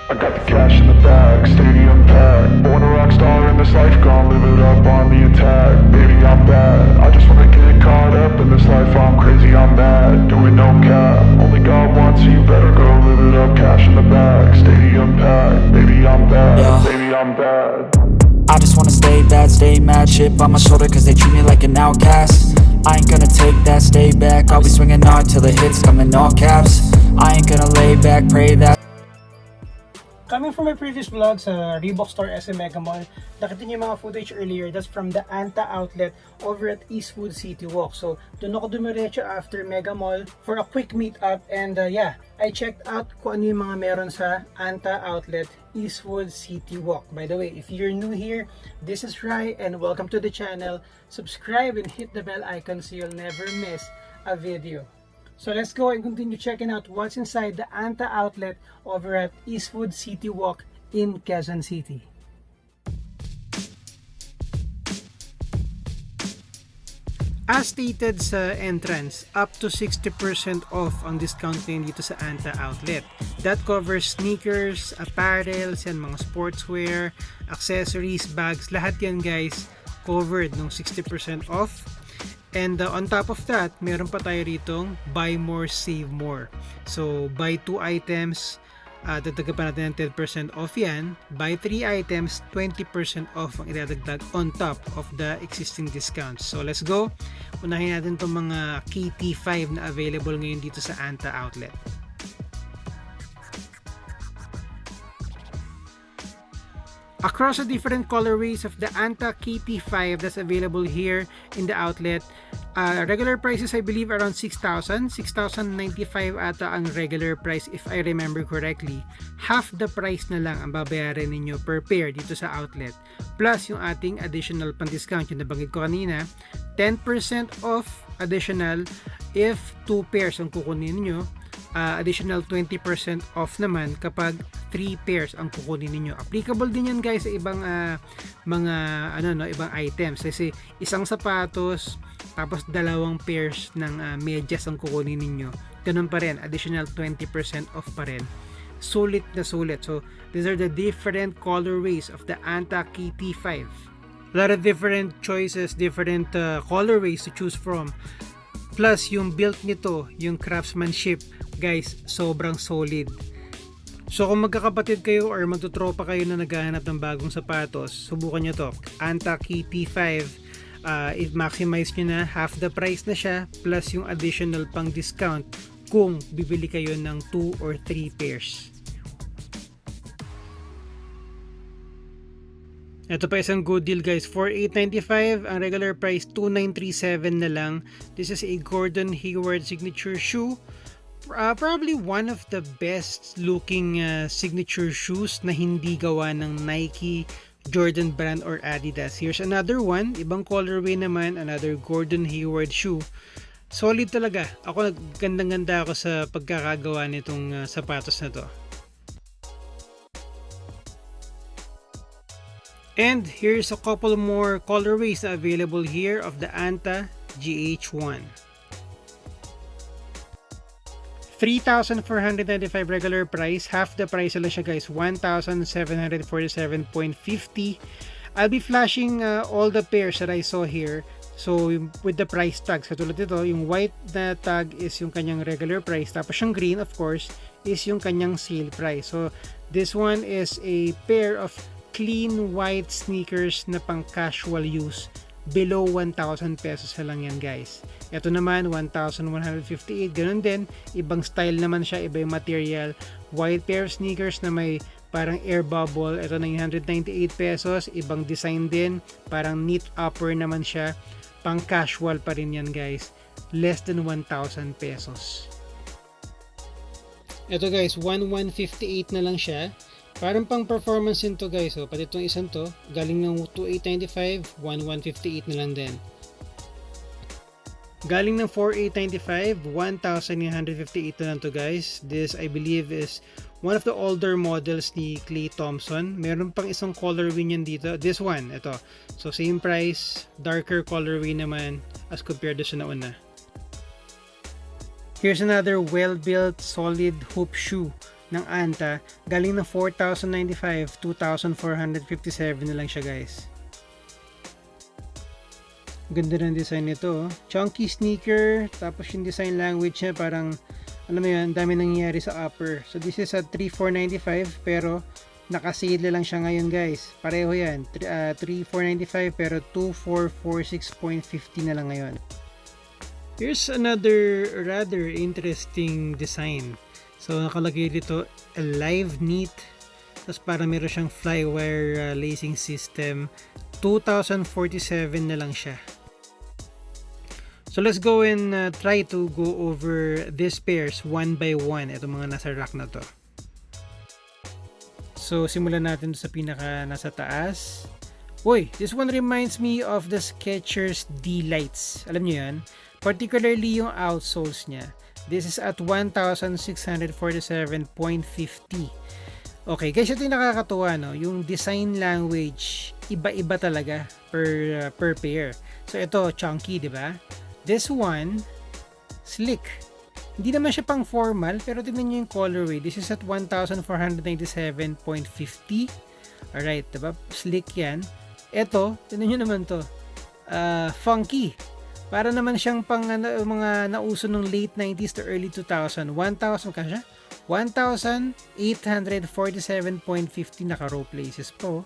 I got the cash in the bag, stadium packed. Born a rock star in this life, gon' live it up on the attack. Baby, I'm bad, I just wanna get caught up in this life. I'm crazy, I'm mad, doing no cap. Only got one, so you better go live it up. Cash in the bag, stadium packed. Baby, I'm bad, Yeah. baby, I'm bad. I just wanna stay bad, stay mad. Chip on my shoulder cause they treat me like an outcast. I ain't gonna take that, stay back. I'll be swinging hard till the hits come in all caps. I ain't gonna lay back, pray that. Coming from my previous vlog sa Reebok Store SM Mega Mall, nakita niyo yung mga footage earlier. That's from the Anta outlet over at Eastwood City Walk. So, doon ako dumiretso after Mega Mall for a quick meet up. And yeah, I checked out kung ano yung mga meron sa Anta outlet Eastwood City Walk. By the way, if you're new here, this is Rai and welcome to the channel. Subscribe and hit the bell icon so you'll never miss a video. So let's go and continue checking out what's inside the Anta outlet over at Eastwood City Walk in Quezon City. As stated sa entrance, up to 60% off ang discount ngayon dito sa Anta outlet. That covers sneakers, apparel, yan, mga sportswear, accessories, bags, lahat yan guys covered ng 60% off. And on top of that, meron pa tayo ritong buy more, save more. So, buy 2 items, dadagdag pa natin ng 10% off yan. Buy 3 items, 20% off ang idadagdag on top of the existing discounts. So, let's go. Unahin natin itong mga KT5 na available ngayon dito sa Anta outlet. Across the different colorways of the Anta KT5 that's available here in the outlet, regular prices I believe around 6,000, 6,095 ata ang regular price if I remember correctly. Half the price na lang ang babayaran ninyo per pair dito sa outlet. Plus yung ating additional pang-discount yung nabanggit ko kanina, 10% off additional if 2 pairs ang kukunin niyo. Additional 20% off naman kapag 3 pairs ang kukunin niyo. Applicable din yan guys sa ibang mga ibang items. Kasi isang sapatos tapos 2 pairs ng medyas ang kukunin niyo. Ganun pa rin, additional 20% off pa rin. Sulit na sulit. So these are the different colorways of the Anta KT5. A lot of different choices, different colorways to choose from. Plus yung build nito, yung craftsmanship, guys, sobrang solid. So kung magkakapatid kayo or magtutropa kayo na naghahanap ng bagong sapatos, subukan nyo to. Anta KT5, i-maximize nyo na, half the price na siya, plus yung additional pang discount kung bibili kayo ng 2 or 3 pairs. Ito pa isang good deal guys, for $895, ang regular price $2,937 na lang. This is a Gordon Hayward signature shoe. Probably one of the best looking signature shoes na hindi gawa ng Nike, Jordan Brand or Adidas. Here's another one, ibang colorway naman, another Gordon Hayward shoe. Solid talaga. Ako gandang-ganda ako sa pagkakagawa nitong sapatos na to. And here's a couple more colorways na available here of the Anta GH1. 3,495 regular price, half the price lang siya guys, 1,747.50. I'll be flashing all the pairs that I saw here. So with the price tags, katulad nito, yung white na tag is yung kanyang regular price, tapos yung green of course is yung kanyang sale price. So this one is a pair of clean white sneakers na pang casual use, below 1,000 pesos lang yan guys. Ito naman 1,158, ganun din, ibang style naman siya, iba yung material. White pair of sneakers na may parang air bubble, ito 998 pesos, ibang design din, parang knit upper naman siya, pang casual pa rin yan guys, less than 1,000 pesos. Ito guys, 1,158 na lang siya. Parang pang performance din to guys. So, pati itong isang to, galing ng 2,895, 1,158 na lang din. Galing ng 4,895, 1,958 na lang to guys. This I believe is one of the older models ni Klay Thompson. Meron pang isang colorway niyan dito. This one, ito. So same price, darker colorway naman as compared to sa nauna. Here's another well-built, solid hoop shoe. ng Anta, galing ng 4,095, 2,457 na lang siya guys. Ganda ng design nito. Chunky sneaker, tapos yung design language niya parang, alam mo yun, dami nangyayari sa upper. So this is at 3,495 pero naka-sale lang siya ngayon guys. Pareho yan, 3,495 pero 2,446.50 na lang ngayon. Here's another rather interesting design. So nakalagay dito Alive Neat, tapos para meron siyang flywire lacing system. 2,047 na lang siya. So let's go and try to go over these pairs one by one. Ito mga nasa rack na to. So simulan natin sa pinaka nasa taas. Uy, this one reminds me of the Skechers D-Lights. Alam niyo yan? Particularly yung outsoles niya. This is at 1,647.50. Okay, guys, ito yung nakakatuwa, no? Yung design language, iba-iba talaga per pair. So ito, chunky, di ba? This one, slick. Hindi naman siya pang formal, pero tingnan nyo yung colorway. This is at 1,497.50. Alright, diba? Slick yan. Ito, tingnan nyo naman to. Funky. Para naman siyang pang mga nauso nung late 90s to early 2000. 1,000 ka siya? 1,847.50 naka row places po.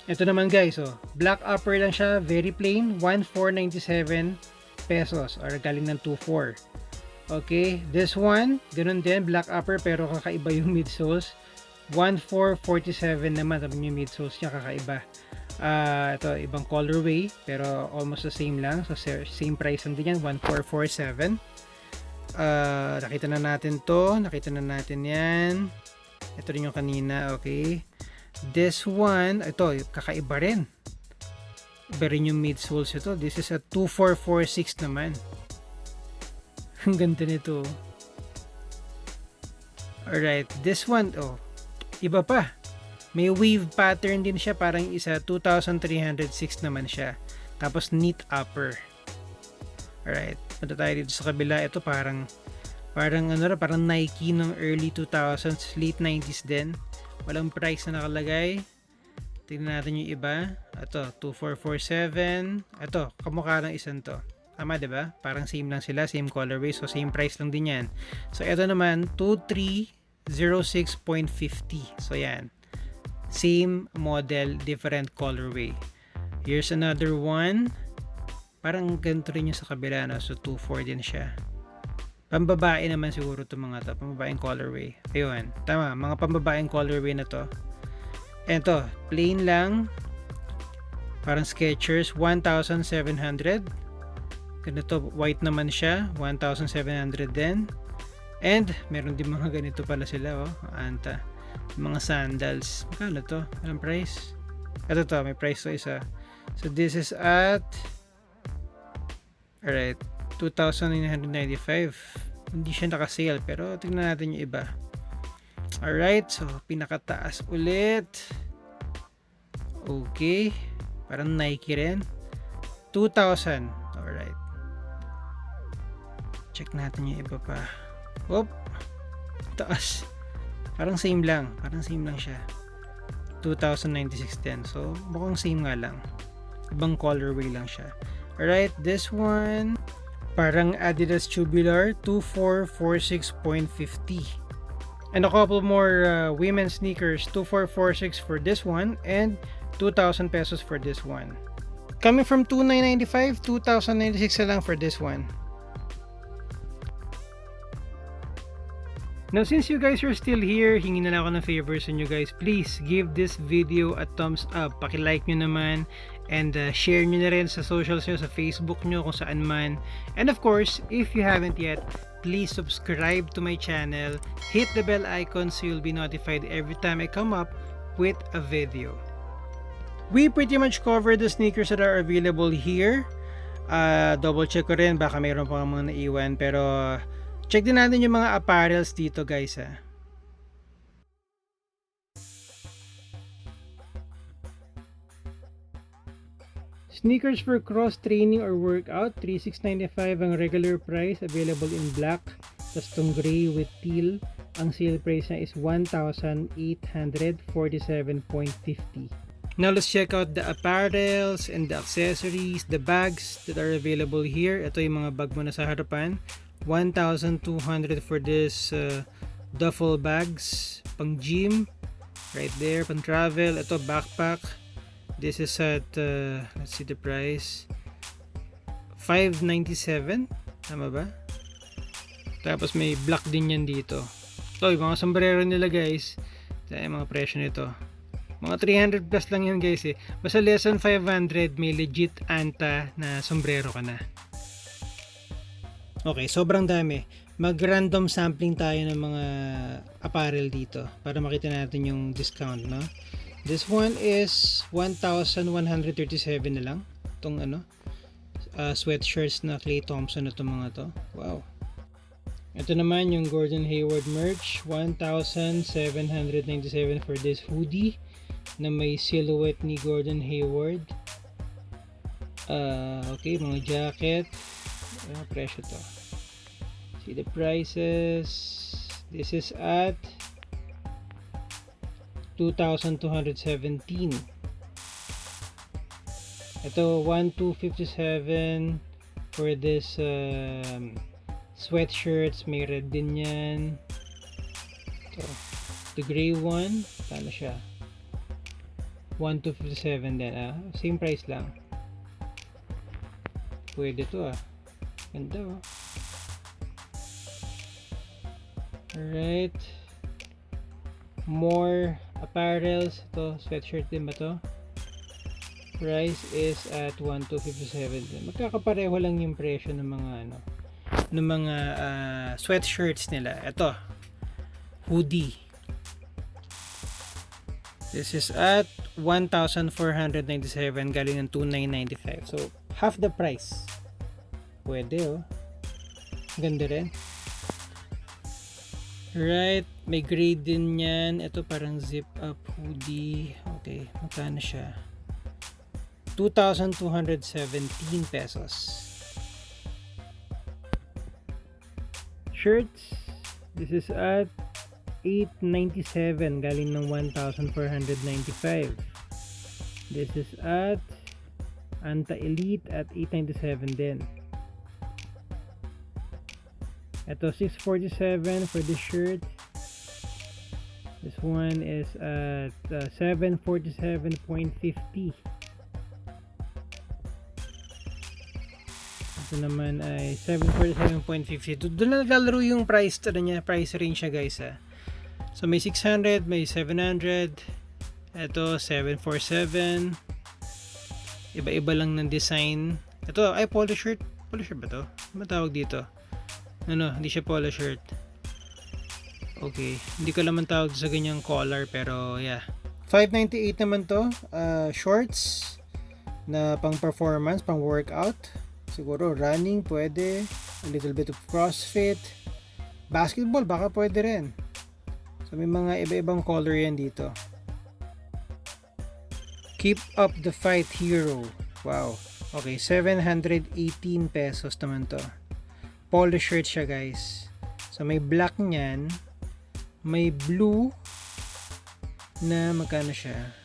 Ito naman guys, oh, black upper lang siya, very plain, 1,497 pesos or galing ng 2,400. Okay, this one, ganun din, black upper pero kakaiba yung midsoles. 1,447 naman yung midsoles niya, kakaiba. Ito, ibang colorway pero almost the same lang, so same price lang din yan, 1,447. Nakita na natin to, nakita na natin yan. Ito rin yung kanina, okay. This one, ito, kakaiba rin. Iba rin yung midsoles ito. This is a 2,446 naman. Ang ganda nito. Alright, this one, oh, iba pa. May weave pattern din siya, parang isa, 2,306 naman siya. Tapos neat upper. Alright, punta tayo dito sa kabila. Ito parang Nike ng early 2000s, late 90s din. Walang price na nakalagay. Tingnan natin yung iba. Ito, 2,447. Ito, kamukha ng isang to. Tama, diba? Parang same lang sila, same colorway. So, same price lang din yan. So, ito naman, 2,306.50. So, yan. Same model, different colorway. Here's another one. Parang ganito rin yung sa kabila, no? So, 2,400 din siya. Pambabae naman siguro itong mga to. Pambabaeng colorway. Ayun. Tama. Mga pambabaeng colorway na to. Ito. Plain lang. Parang Skechers. 1,700. Ganito. White naman siya. 1,700 din. And, meron din mga ganito pala sila. Oh. Anta. Mga sandals. Magkano to? Anong price? Ito to. May price to isa. So, this is at alright. 2,995. Hindi siya naka-sale pero tingnan natin yung iba. Alright, so pinakataas ulit. Okay. Parang Nike rin. 2,000. Alright. Check natin yung iba pa. Oop. Taas. Parang same lang. Parang same lang siya. 2,096 din. So, mukhang same nga lang. Ibang colorway lang siya. Alright, this one. Parang Adidas Tubular, 2,446.50. And a couple more women's sneakers, 2,446 for this one and 2,000 pesos for this one. Coming from 2,995, 2,096 na lang for this one. Now, since you guys are still here, hingi na lang ako ng favor sa inyo guys. Please give this video a thumbs up. Paki-like nyo naman and share nyo na rin sa socials nyo, sa Facebook nyo, kung saan man. And of course, if you haven't yet, please subscribe to my channel. Hit the bell icon so you'll be notified every time I come up with a video. We pretty much covered the sneakers that are available here. Double check ko rin, baka mayroon pa mga naiwan, pero check din natin yung mga apparels dito guys ha. Sneakers for cross training or workout, 3,695 ang regular price, available in black. Tapos tong gray with teal, Ang sale price niya is 1,847.50. Now let's check out the apparels and the accessories, the bags that are available here. Ito yung mga bag mo na sa harapan. 1,200 for this duffel bags, pang gym, right there, pang travel. Ito backpack. This is at, let's see the price, $597. Tama ba? Tapos may black din yan dito. Ito yung mga sombrero nila guys. Ito yung mga presyo nito. Mga 300 plus lang yan guys eh. Basta less than 500 may legit Anta na sombrero ka na. Okay, sobrang dami. Mag-random sampling tayo ng mga apparel dito para makita natin yung discount, no? This one is 1,137 na lang. Itong sweatshirts na Clay Thompson na itong mga to. Wow. Ito naman yung Gordon Hayward merch. 1,797 for this hoodie na may silhouette ni Gordon Hayward. Okay, mga jacket. Presyo to. See the prices. This is at 2,217. Ito 1,257 for this sweatshirts. May red din yan. Ito, the gray one, paano siya? 1,257 din. Same price lang. Pwede to ganda Alright, more apparels. Ito, sweatshirt din ba to? Price is at 1,257. Magkakapareho lang yung presyo ng mga ng mga sweatshirts nila. Ito, hoodie. This is at 1,497, galing ng 2,995. So, half the price. Pwede ganda rin. Right, may grade din yan. Ito parang zip up hoodie. Okay, magkano siya? 2,217 pesos. Shirts, this is at 897, galing ng 1,495. This is at Anta Elite at 897 din. Ito 647 for this shirt. This one is at 747.50. Ito naman ay 747.50. Doon na naglalaro yung price niya, price range niya guys So may 600, may 700. Ito 747. Iba-iba lang ng design. Ito ay polo shirt. Polo shirt ba to? Ano tawag dito? Hindi siya polo shirt. Okay, hindi ko naman tawag sa ganyang collar, pero yeah. 598 naman to. Shorts na pang performance, pang workout. Siguro running pwede, a little bit of CrossFit, basketball baka pwede rin. So may mga iba-ibang color yan dito. Keep up the fight hero. Wow. Okay, 718 pesos naman to. Polo shirt siya guys. So may black niyan, may blue na magkano siya?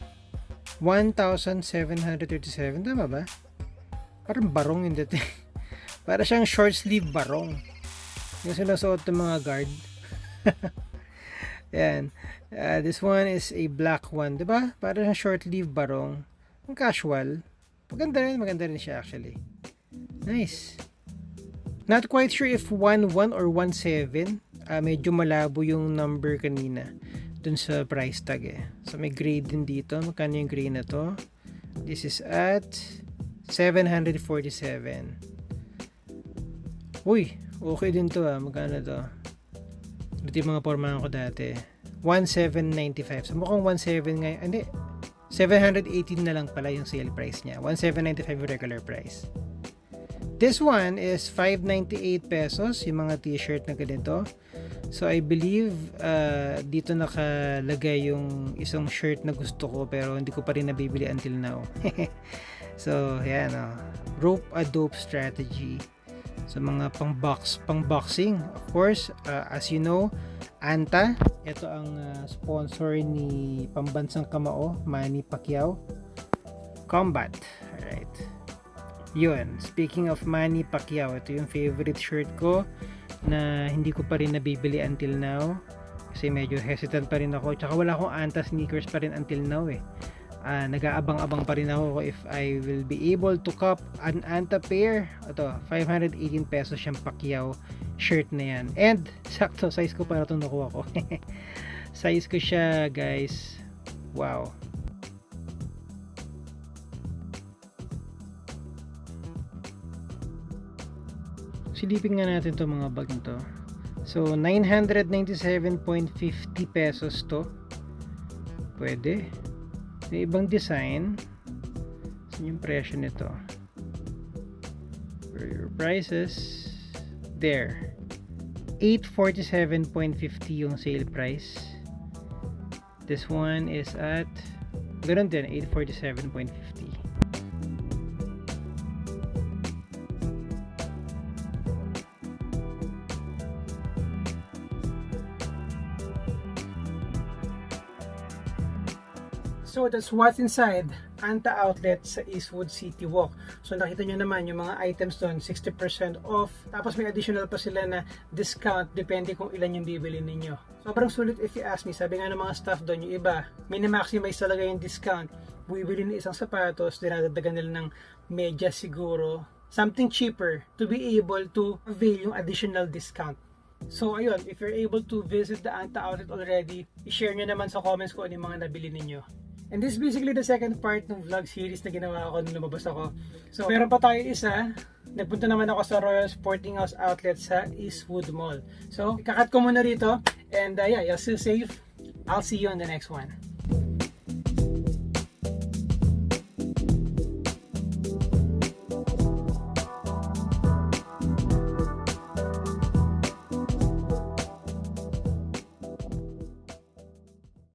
1,737, tama ba? Parang barong yung dating. Para siyang short sleeve barong. Yung sinusuot ng mga guard. Yan. This one is a black one, diba? Para siyang short sleeve barong. Ang casual. Maganda rin siya actually. Nice. Not quite sure if 1.1 or 1.7. Medyo malabo yung number kanina dun sa price tag So may grade din dito. Magkano yung grade na to? This is at 747. Uy, okay din to Magkano to? Ito yung mga pormahan ko dati. 1,795. So mukhang 1,700 ngayon. Hindi. 718 na lang pala yung sale price niya. 1,795 regular price. This one is 598 pesos, yung mga t-shirt na ganito. So I believe dito nakalagay yung isang shirt na gusto ko pero hindi ko pa rin nabibili until now. So yan Rope a dope strategy. sa mga pang-boxing. Of course, as you know, Anta, ito ang sponsor ni pambansang kamao, Manny Pacquiao. Combat. Alright. Yun, speaking of Manny Pacquiao, ito yung favorite shirt ko na hindi ko pa rin nabibili until now kasi medyo hesitant pa rin ako, tsaka wala akong Anta sneakers pa rin until now eh. Nag-aabang-abang pa rin ako if I will be able to cop an Anta pair. Ito, 518 pesos yung Pacquiao shirt na yan, and sakto size ko para itong nakuha ko. Size ko siya guys, wow. Silipin nga natin to mga bag nito. So 997.50 pesos to. Pwede. May ibang design. Saan yung presyo nito? For your prices, there. 847.50 yung sale price. This one is at ganoon din, 847.50. So that's what's inside Anta outlet sa Eastwood City Walk. So nakita nyo naman yung mga items doon, 60% off. Tapos may additional pa sila na discount depende kung ilan yung bibili ninyo. Sobrang sulit if you ask me. Sabi nga ng mga staff doon, yung iba, mini-maximize talaga yung discount. Bibili ng isang sapatos, dinadagdagan nila ng medyas siguro. Something cheaper to be able to avail yung additional discount. So ayun, if you're able to visit the Anta outlet already, i-share nyo naman sa comments kung ano yung mga nabili ninyo. And this is basically the second part ng vlog series na ginawa ko nung lumabas ako. So meron pa tayo isa. Nagpunta naman ako sa Royal Sporting House outlet sa Eastwood Mall. So ikakat ko muna rito. And yeah, you're still safe. I'll see you on the next one.